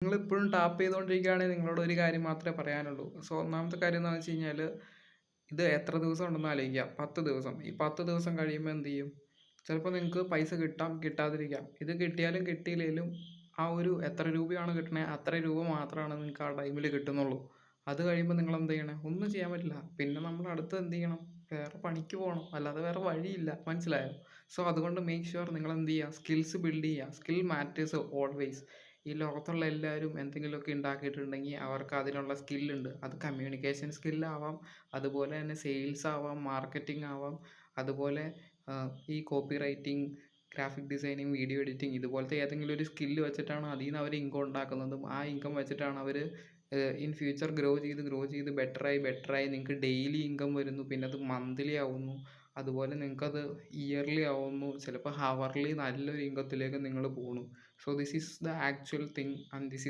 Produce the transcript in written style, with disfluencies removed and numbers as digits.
നിങ്ങളിപ്പോഴും tap ചെയ്തുകൊണ്ടിരിക്കുകയാണെങ്കിൽ നിങ്ങളോട് ഒരു കാര്യം മാത്രമേ പറയാനുള്ളൂ. സോ, ഒന്നാമത്തെ കാര്യം എന്താണെന്ന് വെച്ച് കഴിഞ്ഞാൽ, ഇത് എത്ര ദിവസം ഉണ്ടെന്ന് ആലോചിക്കുക. 10 ദിവസം. ഈ 10 ദിവസം കഴിയുമ്പോൾ എന്ത് ചെയ്യും? ചിലപ്പോൾ നിങ്ങൾക്ക് പൈസ കിട്ടാം, കിട്ടാതിരിക്കാം. ഇത് കിട്ടിയാലും കിട്ടിയില്ലെങ്കിലും ആ ഒരു എത്ര രൂപയാണ് കിട്ടണേ അത്ര രൂപ മാത്രമാണ് നിങ്ങൾക്ക് ആ ടൈമിൽ കിട്ടുന്നുള്ളൂ. അത് കഴിയുമ്പോൾ നിങ്ങൾ എന്ത് ചെയ്യണം? ഒന്നും ചെയ്യാൻ പറ്റില്ല. പിന്നെ നമ്മൾ അടുത്ത് എന്ത് ചെയ്യണം? വേറെ പണിക്ക് പോകണം. അല്ലാതെ വേറെ വഴിയില്ല. മനസ്സിലായോ? സോ, അതുകൊണ്ട് മേക്ക് ഷുവർ നിങ്ങൾ എന്ത് ചെയ്യുക? സ്കിൽസ് ബിൽഡ് ചെയ്യുക. Skill matters always. ഈ ലോകത്തുള്ള എല്ലാവരും എന്തെങ്കിലുമൊക്കെ ഉണ്ടാക്കിയിട്ടുണ്ടെങ്കിൽ അവർക്ക് അതിനുള്ള സ്കില്ലുണ്ട്. അത് കമ്മ്യൂണിക്കേഷൻ സ്കില്ലാവാം, അതുപോലെ തന്നെ സെയിൽസ് ആവാം, മാർക്കറ്റിംഗ് ആവാം, അതുപോലെ ഈ copy writing, graphic designing, video editing ഇതുപോലത്തെ ഏതെങ്കിലും ഒരു സ്കില്ല് വെച്ചിട്ടാണ് അതിൽ നിന്ന് അവർ ഇൻകം ഉണ്ടാക്കുന്നതും ആ ഇൻകം വെച്ചിട്ടാണ് അവർ ഇൻ ഫ്യൂച്ചർ ഗ്രോ ചെയ്ത് ബെറ്ററായി നിങ്ങൾക്ക് ഡെയിലി ഇൻകം വരുന്നു. പിന്നെ അത് മന്ത്ലി ആവുന്നു. അതുപോലെ നിങ്ങൾക്കത് ഇയർലി ആവുന്നു. ചിലപ്പോൾ ഹവർലി നല്ലൊരു ഇൻകത്തിലേക്ക് നിങ്ങൾ പോണു. So this is the actual thing and this is